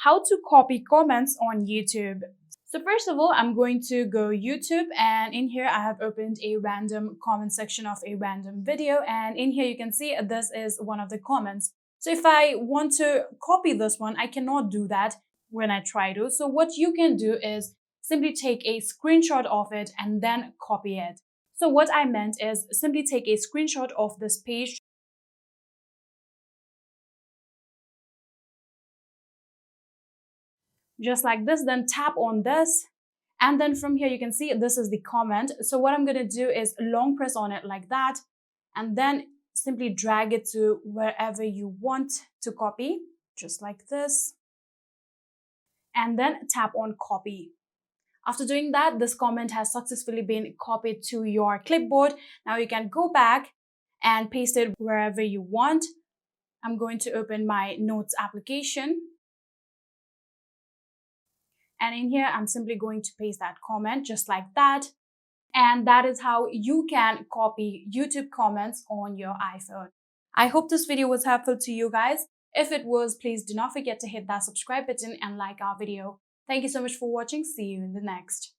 how to copy comments on YouTube. So first of all, I'm going to go YouTube, and in here I have opened a random comment section of a random video, and in here you can see this is one of the comments. So if I want to copy this one, I cannot do that when I try to. So what you can do is simply take a screenshot of it and then copy it. So what I meant is simply take a screenshot of this page, just like this, then tap on this, and then from here you can see this is the comment. So what I'm going to do is long press on it like that, and then simply drag it to wherever you want to copy, just like this, and then tap on copy. After doing that, this comment has successfully been copied to your clipboard. Now you can go back and paste it wherever you want. I'm going to open my notes application. And in here, I'm simply going to paste that comment just like that. And that is how you can copy YouTube comments on your iPhone. I hope this video was helpful to you guys. If it was, please do not forget to hit that subscribe button and like our video. Thank you so much for watching. See you in the next.